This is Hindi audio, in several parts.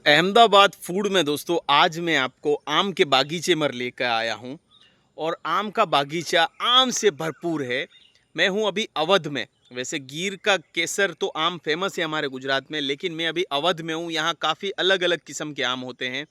अहमदाबाद फूड में दोस्तों आज मैं आपको आम के बागीचे में लेकर आया हूँ। और आम का बागीचा आम से भरपूर है। मैं हूँ अभी अवध में। वैसे गिर का केसर तो आम फेमस है हमारे गुजरात में, लेकिन मैं अभी अवध में हूँ। यहाँ काफ़ी अलग अलग किस्म के आम होते हैं,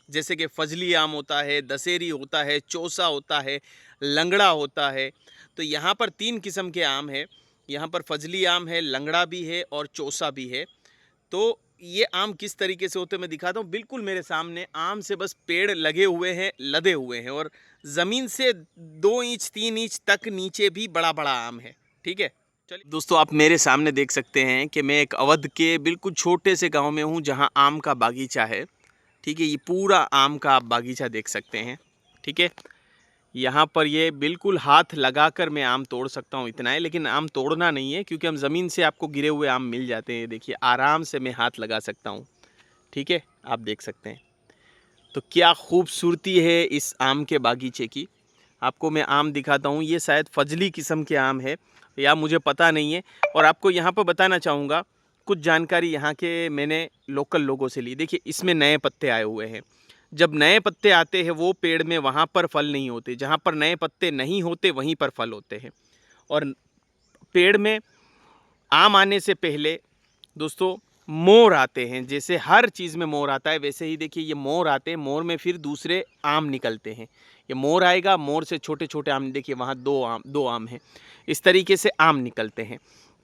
जैसे कि फजली आम होता है, दशहरी होता है, चौसा होता है, लंगड़ा होता है। तो यहाँ पर 3 किस्म के आम है। यहाँ पर फजली आम है, लंगड़ा भी है और चौसा भी है। तो ये आम किस तरीके से होते हैं मैं दिखाता हूँ। बिल्कुल मेरे सामने आम से बस पेड़ लगे हुए हैं, लदे हुए हैं, और ज़मीन से 2 इंच 3 इंच तक नीचे भी बड़ा बड़ा आम है। ठीक है, चलिए दोस्तों, आप मेरे सामने देख सकते हैं कि मैं एक अवध के बिल्कुल छोटे से गांव में हूँ जहाँ आम का बागीचा है। ठीक है, ये पूरा आम का आप बागीचा देख सकते हैं। ठीक है, यहाँ पर ये बिल्कुल हाथ लगाकर मैं आम तोड़ सकता हूँ, इतना है। लेकिन आम तोड़ना नहीं है, क्योंकि हम ज़मीन से आपको गिरे हुए आम मिल जाते हैं। देखिए, आराम से मैं हाथ लगा सकता हूँ। ठीक है, आप देख सकते हैं। तो क्या खूबसूरती है इस आम के बागीचे की। आपको मैं आम दिखाता हूँ। ये शायद फजली किस्म के आम है, या मुझे पता नहीं है। और आपको यहाँ पर बताना चाहूँगा कुछ जानकारी यहाँ के मैंने लोकल लोगों से ली। देखिए, इसमें नए पत्ते आए हुए हैं। जब नए पत्ते आते हैं वो पेड़ में, वहाँ पर फल नहीं होते। जहाँ पर नए पत्ते नहीं होते वहीं पर फल होते हैं। और पेड़ में आम आने से पहले दोस्तों मोर आते हैं। जैसे हर चीज़ में मोर आता है, वैसे ही देखिए ये मोर आते हैं। मोर में फिर दूसरे आम निकलते हैं। ये मोर आएगा, मोर से छोटे छोटे आम, देखिए वहाँ दो आम हैं। इस तरीके से आम निकलते हैं।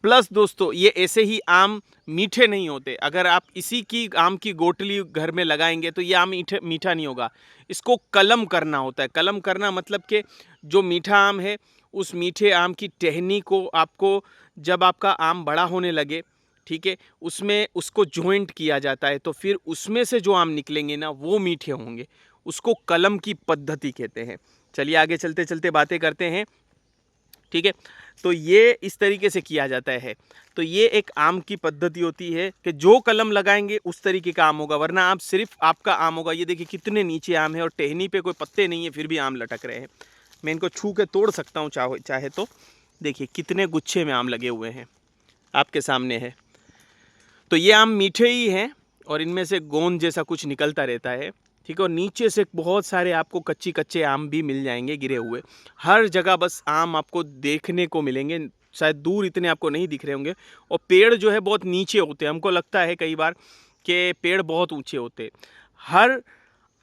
प्लस दोस्तों, ये ऐसे ही आम मीठे नहीं होते। अगर आप इसी की आम की गोटली घर में लगाएंगे तो ये आम मीठा नहीं होगा। इसको कलम करना होता है। कलम करना मतलब कि जो मीठा आम है, उस मीठे आम की टहनी को आपको, जब आपका आम बड़ा होने लगे, ठीक है, उसमें उसको जॉइंट किया जाता है। तो फिर उसमें से जो आम निकलेंगे ना, वो मीठे होंगे। उसको कलम की पद्धति कहते हैं। चलिए आगे चलते चलते बातें करते हैं। ठीक है, तो ये इस तरीके से किया जाता है। तो ये एक आम की पद्धति होती है कि जो कलम लगाएंगे उस तरीके का आम होगा, वरना आप सिर्फ आपका आम होगा। ये देखिए कितने नीचे आम है, और टहनी पे कोई पत्ते नहीं है, फिर भी आम लटक रहे हैं। मैं इनको छू के तोड़ सकता हूँ चाहे तो। देखिए कितने गुच्छे में आम लगे हुए हैं, आपके सामने है। तो ये आम मीठे ही हैं, और इनमें से गोंद जैसा कुछ निकलता रहता है। ठीक है, और नीचे से बहुत सारे आपको कच्चे आम भी मिल जाएंगे गिरे हुए। हर जगह बस आम आपको देखने को मिलेंगे। शायद दूर इतने आपको नहीं दिख रहे होंगे। और पेड़ जो है बहुत नीचे होते हैं। हमको लगता है कई बार कि पेड़ बहुत ऊंचे होते। हर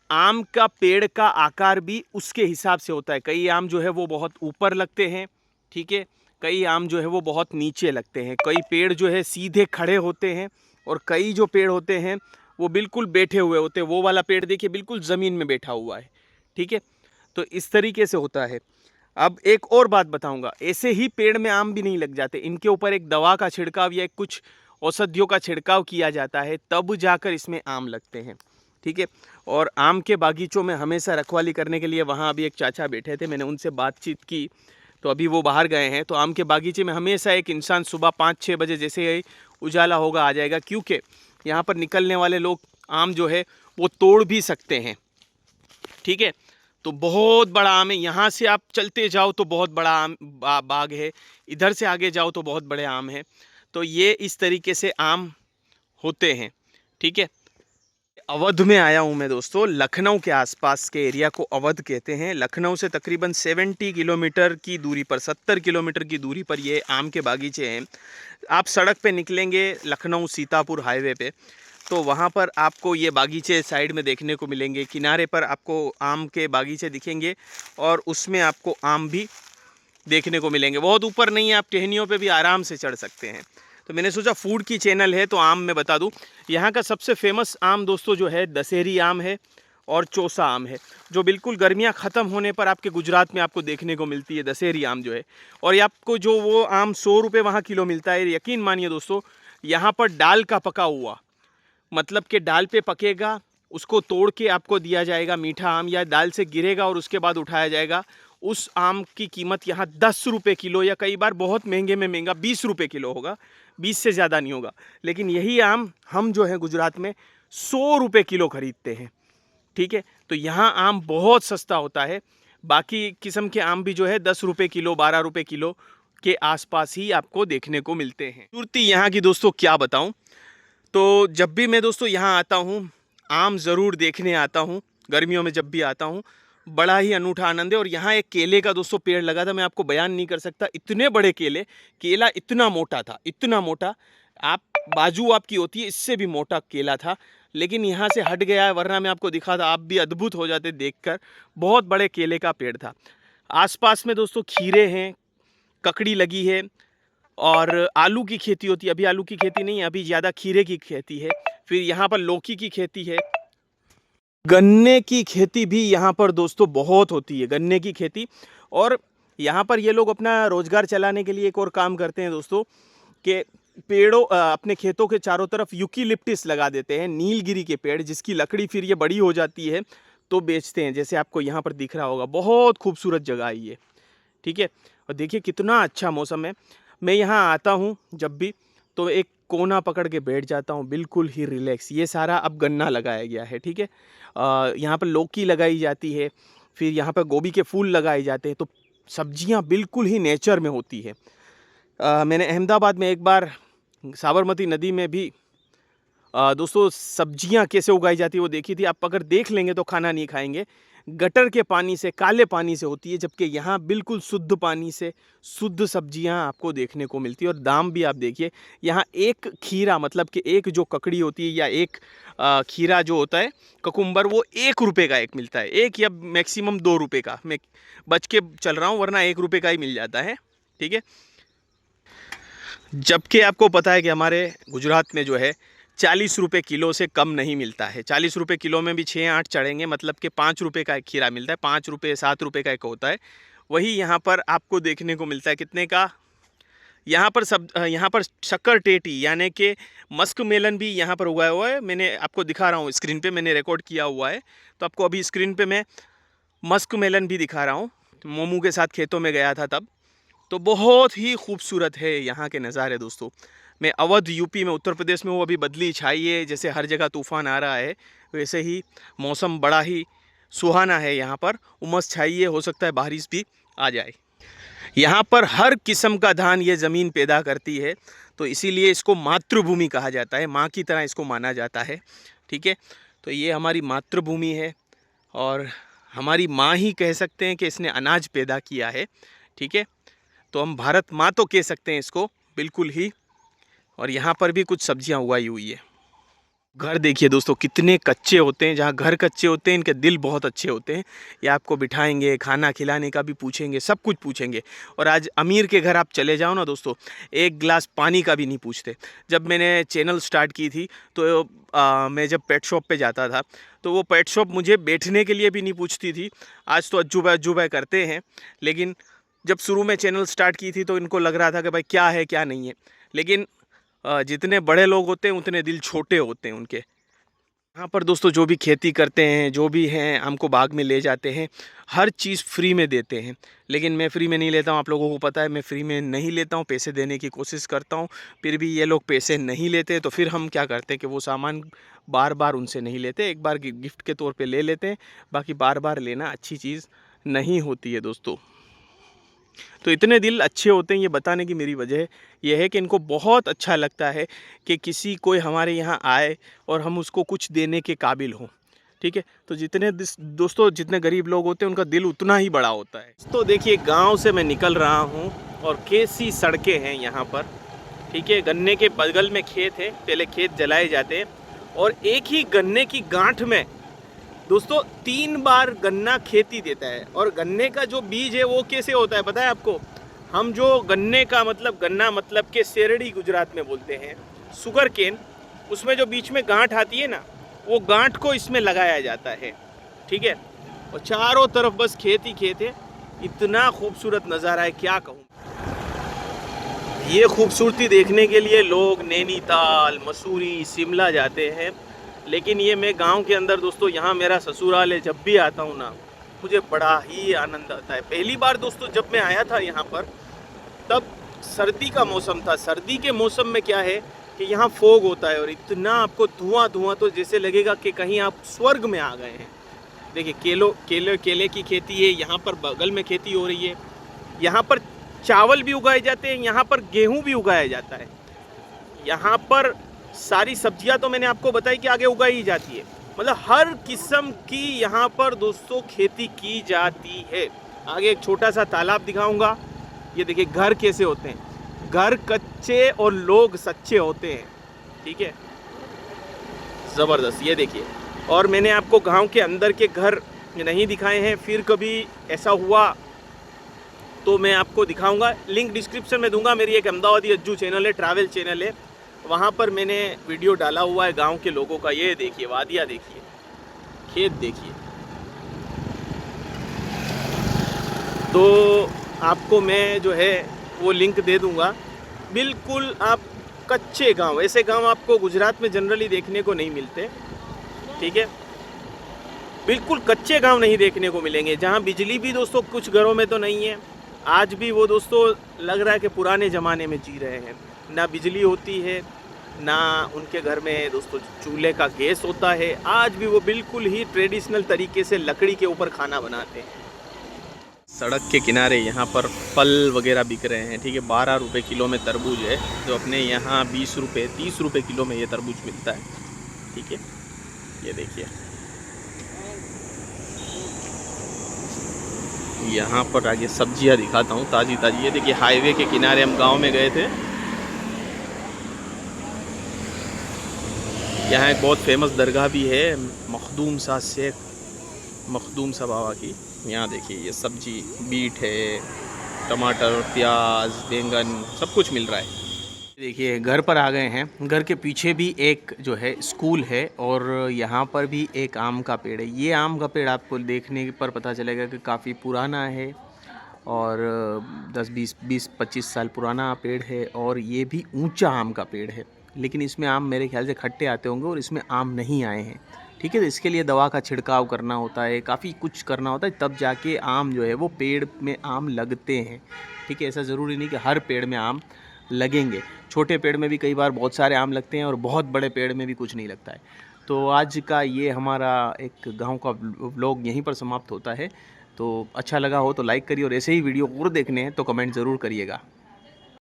आम का पेड़ का आकार भी उसके हिसाब से होता है। कई आम जो है वो बहुत ऊपर लगते हैं, ठीक है, कई आम जो है वो बहुत नीचे लगते हैं। कई पेड़ जो है सीधे खड़े होते हैं, और कई जो पेड़ होते हैं वो बिल्कुल बैठे हुए होते हैं। वो वाला पेड़ देखिए बिल्कुल ज़मीन में बैठा हुआ है। ठीक है, तो इस तरीके से होता है। अब एक और बात बताऊंगा, ऐसे ही पेड़ में आम भी नहीं लग जाते। इनके ऊपर एक दवा का छिड़काव या कुछ औषधियों का छिड़काव किया जाता है, तब जाकर इसमें आम लगते हैं। ठीक है, और आम के बागीचों में हमेशा रखवाली करने के लिए वहाँ अभी एक चाचा बैठे थे, मैंने उनसे बातचीत की। तो अभी वो बाहर गए हैं। तो आम के बागीचे में हमेशा एक इंसान सुबह 5-6 बजे जैसे ही उजाला होगा आ जाएगा, क्योंकि यहाँ पर निकलने वाले लोग आम जो है वो तोड़ भी सकते हैं। ठीक है, तो बहुत बड़ा आम है। यहाँ से आप चलते जाओ तो बहुत बड़ा आम बाग है, इधर से आगे जाओ तो बहुत बड़े आम है। तो ये इस तरीके से आम होते हैं। ठीक है, अवध में आया हूँ मैं दोस्तों। लखनऊ के आसपास के एरिया को अवध कहते हैं। लखनऊ से तकरीबन 70 किलोमीटर की दूरी पर, 70 किलोमीटर की दूरी पर ये आम के बागीचे हैं। आप सड़क पे निकलेंगे लखनऊ सीतापुर हाईवे पे, तो वहाँ पर आपको ये बागीचे साइड में देखने को मिलेंगे। किनारे पर आपको आम के बागीचे दिखेंगे, और उसमें आपको आम भी देखने को मिलेंगे। बहुत ऊपर नहीं है, आप टहनियों पे भी आराम से चढ़ सकते हैं। तो मैंने सोचा फूड की चैनल है तो आम में बता दूं। यहाँ का सबसे फेमस आम दोस्तों जो है दशहरी आम है, और चौसा आम है, जो बिल्कुल गर्मियाँ ख़त्म होने पर आपके गुजरात में आपको देखने को मिलती है। दशहरी आम जो है, और ये आपको जो वो आम 100 रुपये वहाँ किलो मिलता है। यकीन मानिए दोस्तों, यहाँ पर डाल का पका हुआ, मतलब कि डाल पे पकेगा, उसको तोड़ के आपको दिया जाएगा मीठा आम, या दाल से गिरेगा और उसके बाद उठाया जाएगा। उस आम की कीमत यहाँ 10 रुपये किलो, या कई बार बहुत महंगे में महंगा 20 रुपये किलो होगा। 20 से ज़्यादा नहीं होगा। लेकिन यही आम हम जो है गुजरात में 100 रुपये किलो खरीदते हैं। ठीक है, तो यहाँ आम बहुत सस्ता होता है। बाकी किस्म के आम भी जो है 10 रुपये किलो, 12 रुपये किलो के आसपास ही आपको देखने को मिलते हैं। खूबसूरती यहाँ की दोस्तों क्या बताऊँ। तो जब भी मैं दोस्तों यहाँ आता हूँ, आम ज़रूर देखने आता हूँ, गर्मियों में जब भी आता हूँ। बड़ा ही अनूठा आनंद है। और यहाँ एक केले का दोस्तों पेड़ लगा था, मैं आपको बयान नहीं कर सकता, इतने बड़े केले, केला इतना मोटा था, इतना मोटा, आप बाजू आपकी होती है इससे भी मोटा केला था। लेकिन यहाँ से हट गया है, वरना मैं आपको दिखा था, आप भी अद्भुत हो जाते देखकर। बहुत बड़े केले का पेड़ था। आसपास में दोस्तों खीरे हैं, ककड़ी लगी है और आलू की खेती होती है। अभी आलू की खेती नहीं है, अभी ज़्यादा खीरे की खेती है। फिर यहाँ पर लौकी की खेती है। गन्ने की खेती भी यहाँ पर दोस्तों बहुत होती है, गन्ने की खेती। और यहाँ पर ये लोग अपना रोज़गार चलाने के लिए एक और काम करते हैं दोस्तों, कि पेड़ों अपने खेतों के चारों तरफ यूकेलिप्टस लगा देते हैं, नीलगिरी के पेड़, जिसकी लकड़ी फिर ये बड़ी हो जाती है तो बेचते हैं। जैसे आपको यहाँ पर दिख रहा होगा, बहुत खूबसूरत जगह है ये, ठीक है। और देखिए कितना अच्छा मौसम है। मैं यहाँ आता हूँ जब भी, तो एक कोना पकड़ के बैठ जाता हूँ, बिल्कुल ही रिलैक्स। ये सारा अब गन्ना लगाया गया है, ठीक है। यहाँ पर लौकी लगाई जाती है, फिर यहाँ पर गोभी के फूल लगाए जाते हैं। तो सब्जियाँ बिल्कुल ही नेचर में होती है। मैंने अहमदाबाद में एक बार साबरमती नदी में भी दोस्तों सब्जियां कैसे उगाई जाती है वो देखी थी। आप अगर देख लेंगे तो खाना नहीं खाएंगे। गटर के पानी से, काले पानी से होती है, जबकि यहाँ बिल्कुल शुद्ध पानी से शुद्ध सब्जियां आपको देखने को मिलती है। और दाम भी आप देखिए, यहाँ एक खीरा, मतलब कि एक जो ककड़ी होती है या एक खीरा जो होता है ककुम्बर, वो 1 रुपये का एक मिलता है, एक या मैक्सिमम 2 रुपये का। मैं बच के चल रहा हूँ, वरना 1 रुपये का ही मिल जाता है, ठीक है। जबकि आपको पता है कि हमारे गुजरात में जो है 40 रुपये किलो से कम नहीं मिलता है। 40 रुपये किलो में भी 6-8 चढ़ेंगे, मतलब कि 5 रुपये का एक खीरा मिलता है, 5 रुपये 7 रुपये का एक होता है। वही यहाँ पर आपको देखने को मिलता है कितने का। यहाँ पर शक्कर टेटी यानी कि मस्क मेलन भी यहाँ पर उगाया हुआ है। मैंने आपको दिखा रहा हूँ स्क्रीन पे, मैंने रिकॉर्ड किया हुआ है, तो आपको अभी स्क्रीन पे मैं मस्क मेलन भी दिखा रहा हूँ। मोमू के साथ खेतों में गया था तब। तो बहुत ही खूबसूरत है यहाँ के नज़ारे दोस्तों। मैं अवध यूपी में, उत्तर प्रदेश में हूँ। अभी बदली छाई है, जैसे हर जगह तूफ़ान आ रहा है, वैसे ही मौसम बड़ा ही सुहाना है यहाँ पर। उमस छाई है, हो सकता है बारिश भी आ जाए। यहाँ पर हर किस्म का धान ये ज़मीन पैदा करती है, तो इसीलिए इसको मातृभूमि कहा जाता है, माँ की तरह इसको माना जाता है, ठीक है। तो ये हमारी मातृभूमि है और हमारी माँ ही कह सकते हैं कि इसने अनाज पैदा किया है, ठीक है। तो हम भारत माँ तो कह सकते हैं इसको, बिल्कुल ही। और यहाँ पर भी कुछ सब्जियाँ उगाई हुई है। घर देखिए दोस्तों कितने कच्चे होते हैं। जहाँ घर कच्चे होते हैं, इनके दिल बहुत अच्छे होते हैं। ये आपको बिठाएंगे, खाना खिलाने का भी पूछेंगे, सब कुछ पूछेंगे। और आज अमीर के घर आप चले जाओ ना दोस्तों, एक गिलास पानी का भी नहीं पूछते। जब मैंने चैनल स्टार्ट की थी तो मैं जब पेट शॉप पे जाता था, तो वो पेट शॉप मुझे बैठने के लिए भी नहीं पूछती थी। आज तो अज्जुबा करते हैं, लेकिन जब शुरू में चैनल स्टार्ट की थी तो इनको लग रहा था कि भाई क्या है क्या नहीं है। लेकिन जितने बड़े लोग होते हैं उतने दिल छोटे होते हैं उनके। यहाँ पर दोस्तों जो भी खेती करते हैं, जो भी हैं, हमको बाग में ले जाते हैं, हर चीज़ फ्री में देते हैं। लेकिन मैं फ्री में नहीं लेता हूँ, आप लोगों को पता है मैं फ्री में नहीं लेता हूँ, पैसे देने की कोशिश करता हूँ। फिर भी ये लोग पैसे नहीं लेते, तो फिर हम क्या करते हैं कि वो सामान बार बार उनसे नहीं लेते, एक बार गिफ्ट के तौर पर ले लेते हैं। बाकी बार बार लेना अच्छी चीज़ नहीं होती है दोस्तों। तो इतने दिल अच्छे होते हैं, ये बताने की मेरी वजह यह है कि इनको बहुत अच्छा लगता है कि किसी कोई हमारे यहाँ आए और हम उसको कुछ देने के काबिल हों, ठीक है। तो जितने दोस्तों जितने गरीब लोग होते हैं उनका दिल उतना ही बड़ा होता है। तो देखिए गांव से मैं निकल रहा हूँ और कैसी सड़कें हैं यहाँ पर, ठीक है। गन्ने के बगल में खेत है, पहले खेत जलाए जाते हैं और एक ही गन्ने की गांठ में दोस्तों 3 बार गन्ना खेती देता है। और गन्ने का जो बीज है वो कैसे होता है पता है आपको? हम जो गन्ने का मतलब, गन्ना मतलब के सेरड़ी गुजरात में बोलते हैं, शुगर केन, उसमें जो बीच में गांठ आती है ना, वो गांठ को इसमें लगाया जाता है, ठीक है। और चारों तरफ बस खेत ही खेत है। इतना खूबसूरत नज़ारा है, क्या कहूँ। ये खूबसूरती देखने के लिए लोग नैनीताल, मसूरी, शिमला जाते हैं। लेकिन ये मैं गांव के अंदर दोस्तों, यहाँ मेरा ससुराल है, जब भी आता हूँ ना मुझे बड़ा ही आनंद आता है। पहली बार दोस्तों जब मैं आया था यहाँ पर, तब सर्दी का मौसम था। सर्दी के मौसम में क्या है कि यहाँ फोग होता है और इतना आपको धुआं तो जैसे लगेगा कि कहीं आप स्वर्ग में आ गए हैं। देखिए केले की खेती है, यहाँ पर बगल में खेती हो रही है। यहाँ पर चावल भी उगाए जाते हैं, यहाँ पर गेहूँ भी उगाया जाता है। यहाँ पर सारी सब्जियां तो मैंने आपको बताई कि आगे उगाई जाती है, मतलब हर किस्म की यहाँ पर दोस्तों खेती की जाती है। आगे एक छोटा सा तालाब दिखाऊंगा। ये देखिए घर कैसे होते हैं, घर कच्चे और लोग सच्चे होते हैं, ठीक है, ज़बरदस्त। ये देखिए, और मैंने आपको गांव के अंदर के घर नहीं दिखाए हैं, फिर कभी ऐसा हुआ तो मैं आपको दिखाऊंगा। लिंक डिस्क्रिप्शन में दूंगा। मेरी एक अहमदाबादी अज्जू चैनल है, ट्रैवल चैनल है, वहाँ पर मैंने वीडियो डाला हुआ है गांव के लोगों का। ये देखिए वादियाँ देखिए, खेत देखिए। तो आपको मैं जो है वो लिंक दे दूंगा। बिल्कुल आप कच्चे गांव, ऐसे गांव आपको गुजरात में जनरली देखने को नहीं मिलते, ठीक है। बिल्कुल कच्चे गांव नहीं देखने को मिलेंगे, जहां बिजली भी दोस्तों कुछ घरों में तो नहीं है। आज भी वो दोस्तों लग रहा है कि पुराने ज़माने में जी रहे हैं। ना बिजली होती है, ना उनके घर में दोस्तों चूल्हे का गैस होता है। आज भी वो बिल्कुल ही ट्रेडिशनल तरीके से लकड़ी के ऊपर खाना बनाते हैं। सड़क के किनारे यहाँ पर फल वगैरह बिक रहे हैं, ठीक है। 12 रुपये किलो में तरबूज है, जो अपने यहाँ 20 रुपये 30 रुपये किलो में ये तरबूज मिलता है, ठीक है। ये देखिए, यहाँ पर आगे सब्जियाँ दिखाता हूँ ताज़ी ताज़ी। ये देखिए हाईवे के किनारे हम गांव में गए थे। यहाँ एक बहुत फेमस दरगाह भी है, मखदूम सा शेख मखदूम सा बाबा की। यहाँ देखिए ये सब्जी, बीट है, टमाटर, प्याज, बैंगन, सब कुछ मिल रहा है। देखिए घर पर आ गए हैं। घर के पीछे भी एक जो है स्कूल है, और यहाँ पर भी एक आम का पेड़ है। ये आम का पेड़ आपको देखने पर पता चलेगा कि काफ़ी पुराना है, और 10-20-25 साल पुराना पेड़ है, और ये भी ऊंचा आम का पेड़ है। लेकिन इसमें आम मेरे ख्याल से खट्टे आते होंगे, और इसमें आम नहीं आए हैं, ठीक है। तो इसके लिए दवा का छिड़काव करना होता है, काफ़ी कुछ करना होता है, तब जाके आम जो है वो पेड़ में आम लगते हैं, ठीक है। ऐसा ज़रूरी नहीं कि हर पेड़ में आम लगेंगे। छोटे पेड़ में भी कई बार बहुत सारे आम लगते हैं, और बहुत बड़े पेड़ में भी कुछ नहीं लगता है। तो आज का ये हमारा एक गांव का व्लॉग यहीं पर समाप्त होता है। तो अच्छा लगा हो तो लाइक करिए, और ऐसे ही वीडियो और देखने हैं तो कमेंट ज़रूर करिएगा।